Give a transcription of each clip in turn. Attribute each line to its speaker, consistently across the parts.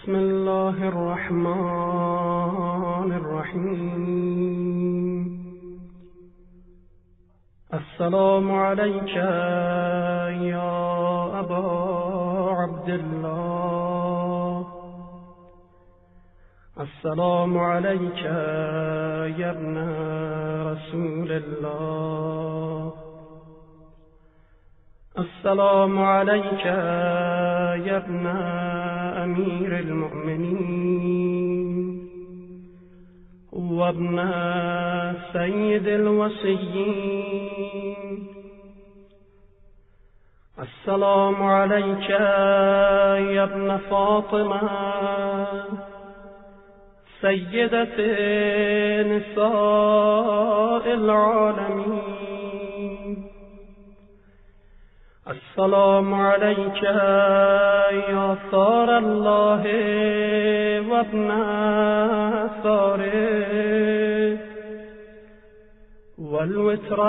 Speaker 1: بسم الله الرحمن الرحيم. السلام عليك يا أبا عبد الله. السلام عليك يا ابن رسول الله. السلام عليك يا ابن أمير المؤمنين وابن سيد الوصيين. السلام عليك يا ابن فاطمة سيدة نساء العالمين. السلام عليك يا ثار الله وابن ثاره والوتر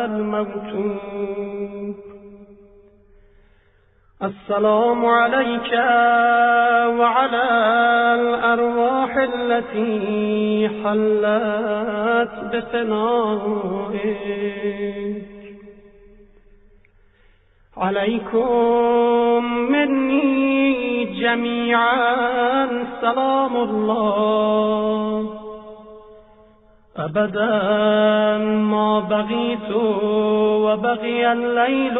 Speaker 1: الموتوب. السلام عليك وعلى الأرواح التي حلت بفنائك. عليكم مني جميعا سلام الله أبدا ما بغيت وبغي الليل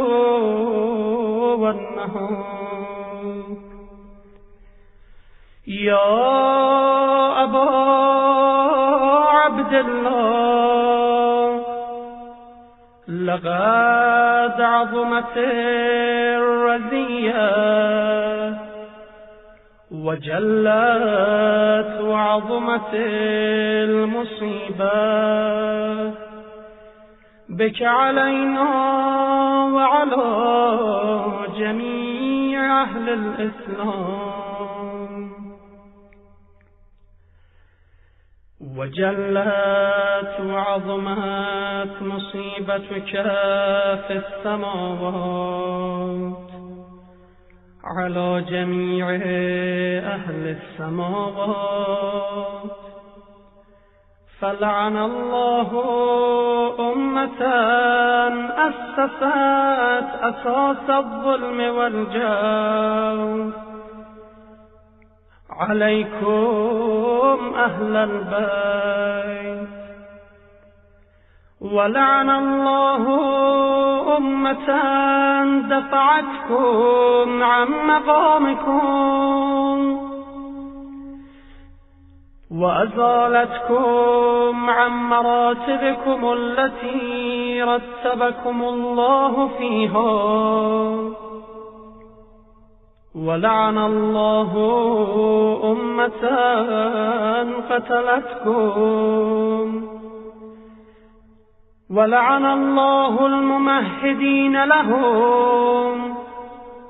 Speaker 1: والنهار. يا أبا عبد الله، لقد عظمت الرزية وجلت وعظمت المصيبة بك علينا وعلى جميع أهل الإسلام. وجلت وعظمت مصيبتك في السماوات على جميع أهل السماوات. فلعن الله أمة أسست أساس الظلم والجور. عليكم أهل البيت. ولعن الله أمة دفعتكم عن مقامكم وأزالتكم عن مراتبكم التي رتبكم الله فيها. ولعن الله أمة قتلتكم. ولعن الله الممهدين لهم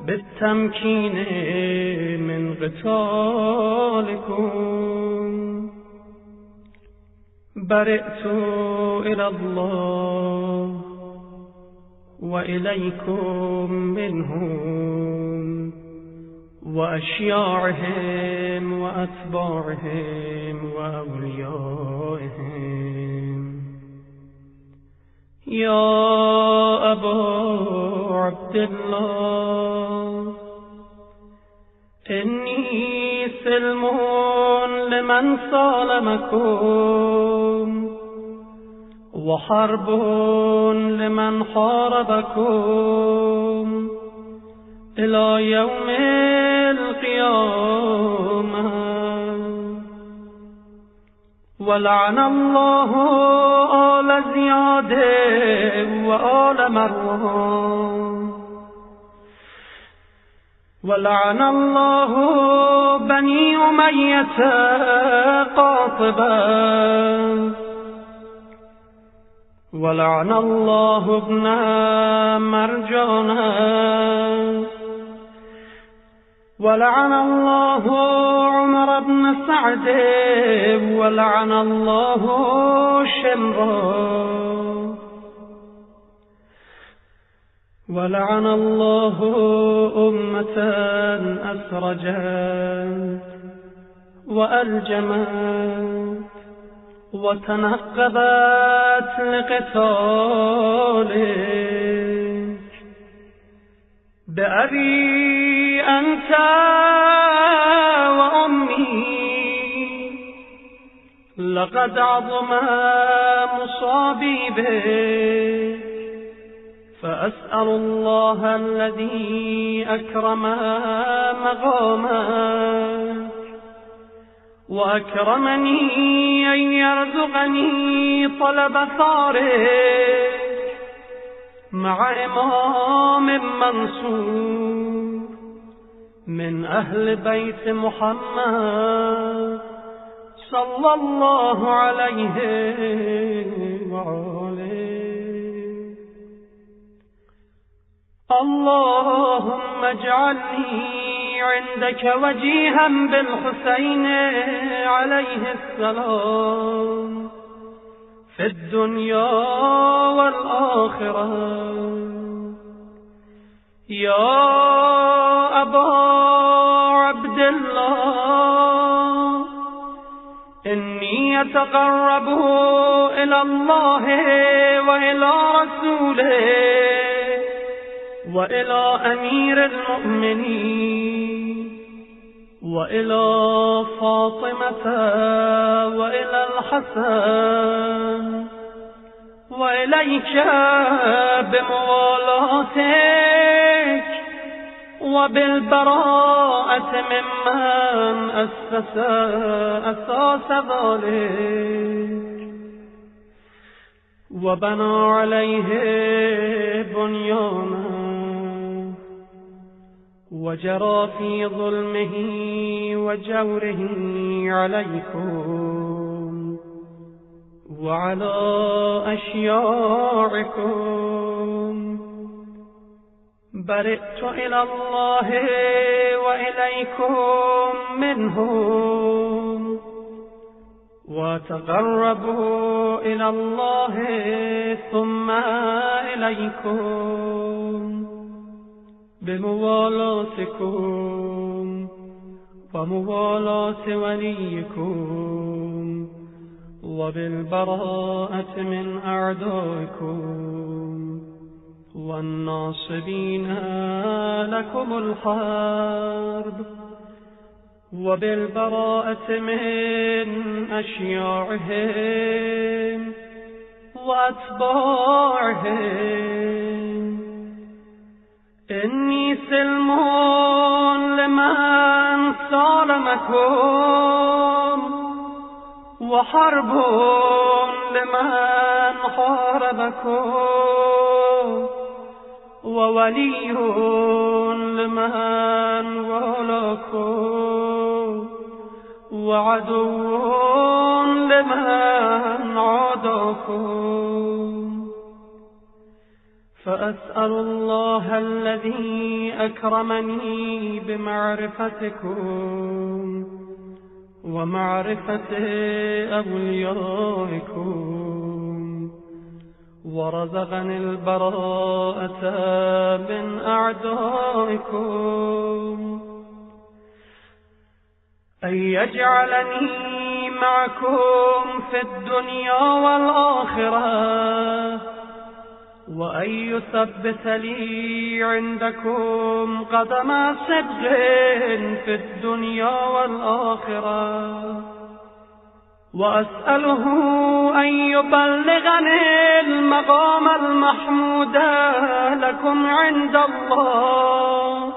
Speaker 1: بالتمكين من قتالكم. برئت إلى الله وإليكم منهم وأشياعهم وأتباعهم وأوليائهم. يا أبا عبد الله، إني سلم لمن سالمكم وحرب لمن حاربكم إلى يوم القيامة. ولعن الله آل زياد وآل مروان. ولعن الله بني أمية قاطبا. ولعن الله ابن مرجانا. ولعن الله عمر بن سعد. ولعن الله شمرا. ولعن الله أمة أسرجت وألجمت وتنقبت لقتالك. بأبي أنت وأمي لقد عظم مصابي بك، فأسأل الله الذي أكرم مقامك وأكرمني أن يرزقني طلب ثارك مع إمام منصور من أهل بيت محمد صلى الله عليه وآله. اللهم اجعلني عندك وجيها بالحسين عليه السلام في الدنيا والآخرة. يا أبا عبد الله، إني أتقرب إلى الله وإلى رسوله وإلى أمير المؤمنين وإلى فاطمة وإلى الحسن وإليك بموالاتك وبالبراءة ممن أسس أساس ذلك وبنى عليه بنيانه وجرى في ظلمه وجوره عليكم وعلى أشياعكم. برئت إلى الله وإليكم منهم، وتقربوا إلى الله ثم إليكم بموالاتكم وموالاة وليكم وبالبراءة من أعدائكم والناصبين لكم الحرب وبالبراءة من أشياعهم وأتباعهم. إني سلم لمن سالمكم وحرب لمن حاربكم وولي لمن والاكم وعدو لمن عاداكم. فأسأل الله الذي أكرمني بمعرفتكم ومعرفة أوليائكم ورزقني البراءة من أعدائكم، أن يجعلني معكم في الدنيا والآخرة، وأن يثبت لي عندكم قدم صدق في الدنيا والآخرة، وأسأله أن يبلغني المقام المحمود لكم عند الله،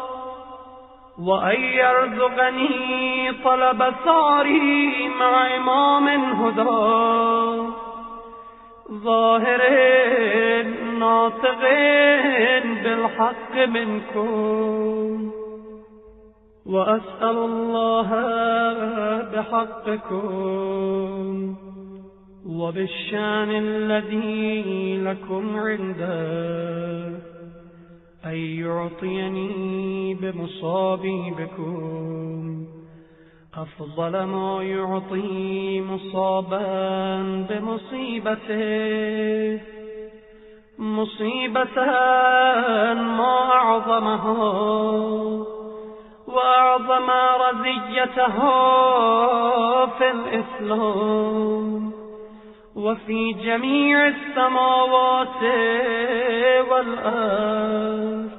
Speaker 1: وأن يرزقني طلب ثاري مع إمام هدى ظاهر ناطق بالحق منكم. وأسأل الله بحقكم وبالشان الذي لكم عنده أن يعطيني بمصابيبكم أفضل ما يعطي مصابا بمصيبته، مصيبة ما أعظمها وأعظم رزيتها في الإسلام وفي جميع السماوات والأرض.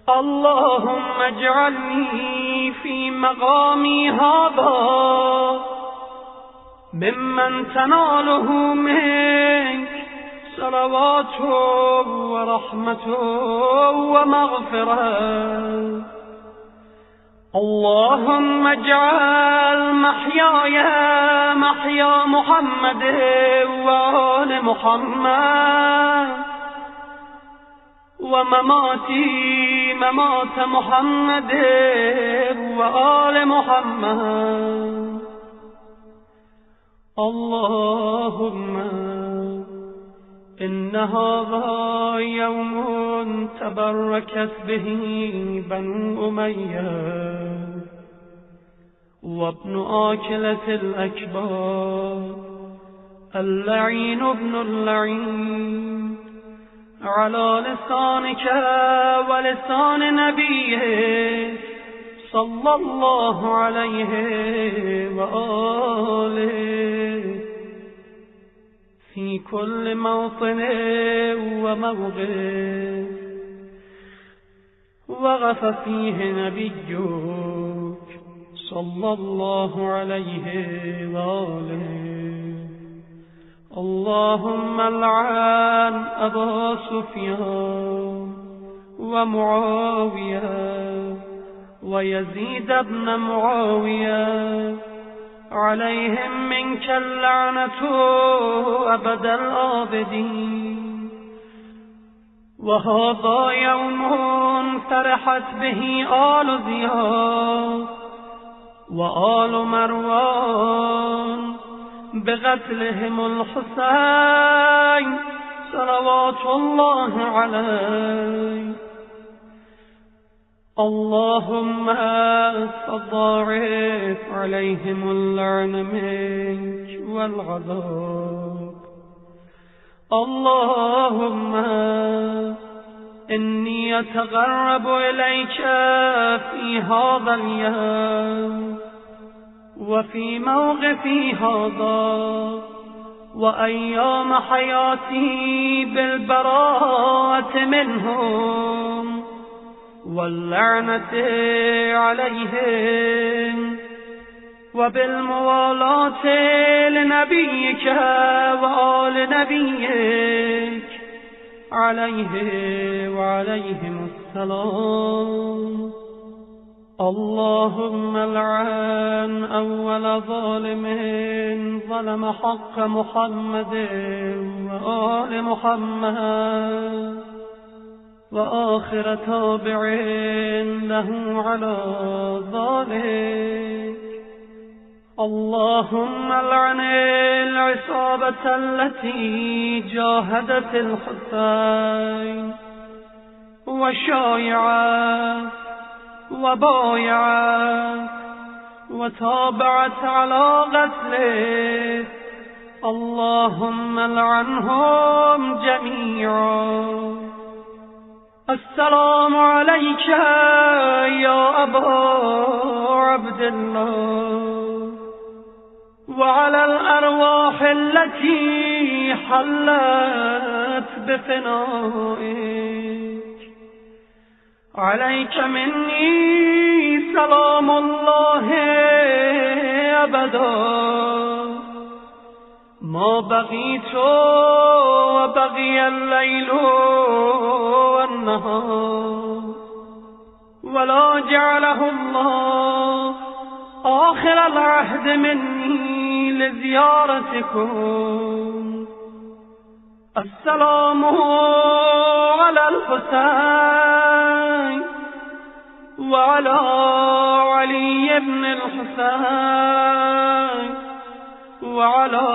Speaker 1: اللهم اجعلني في مقامي هذا ممن تناله منك صلوات ورحمة ومغفرة. اللهم اجعل محياي محيا محمد وآل محمد ومماتي ممات محمد وآل محمد. اللهم إن هذا يوم تبركت به بنو أمية وابن آكلة الأكبار اللعين ابن اللعين على لسانك ولسان نبيك صلى الله عليه وآله في كل موطن وموضع وقف فيه نبيك صلى الله عليه وآله. اللهم لعن أبا سفيان ومعاوية ويزيد بن معاوية عليهم منك اللعنة أبد الآبدين. وهذا يوم فرحت به آل زياد وآل مروان بقتلهم الحسين صلوات الله عليه. اللهم فضاعف عليهم اللعن منك والعذاب. اللهم إني أتقرب إليك في هذا اليوم وفي موقفي هذا وأيام حياتي بالبراءة منهم واللعنة عليهم وبالموالاة لنبيك وآل نبيك عليه وعليهم السلام. اللهم لعن أول ظالم ظلم حق محمد وآل محمد وآخر تابع له على ذلك. اللهم لعن العصابة التي جاهدت الحسين وشايعت وبايعت وتابعت على قتله. اللهم لعنهم جميعا. السلام عليك يا أبا عبد الله وعلى الأرواح التي حلت بفنائك. عليك مني سلام الله أبدا ما بقيت وبقي الليل والنهار ولا جعله الله آخر العهد مني لزيارتكم. السلام على الحسين وعلى علي بن الحسين وعلى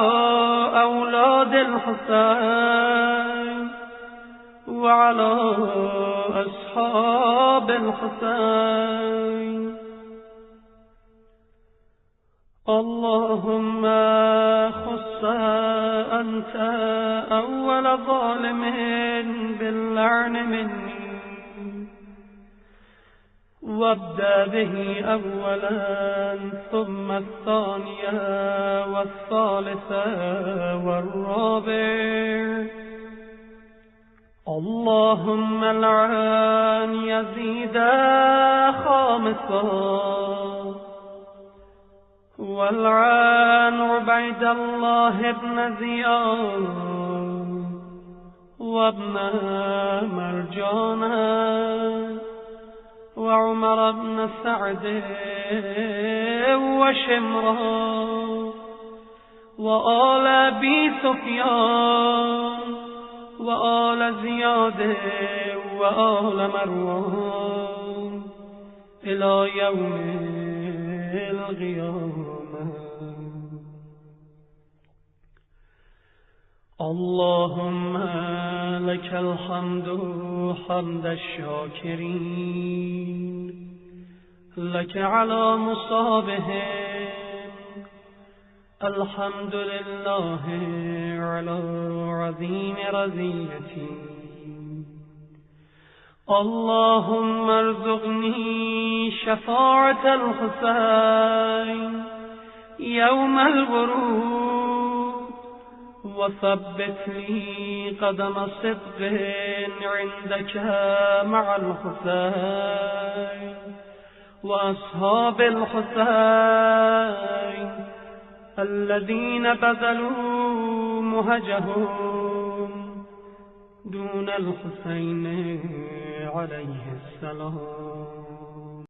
Speaker 1: أولاد الحسين وعلى أصحاب الحسين. اللهم خص أنت أول ظالم باللعن مني، وابدأ به أولا ثم الثانية والثالثة والرابع. اللهم لعن يزيد خامسا، والعن عبيد الله بن زياد وابن مرجانة وعمر بن سعد وشمرا وآل أبي سفيان وآل زياد وآل مروان إلى يوم القيامة. اللهم لك الحمد حمد الشاكرين، لك على مصابهم، الحمد لله على عظيم رزيتي. اللهم ارزقني شفاعة الحسين يوم الغروب، وثبت لي قدم صدق عندك مع الحسين وأصحاب الحسين الذين بذلوا مهجهم دون الحسين عليه السلام.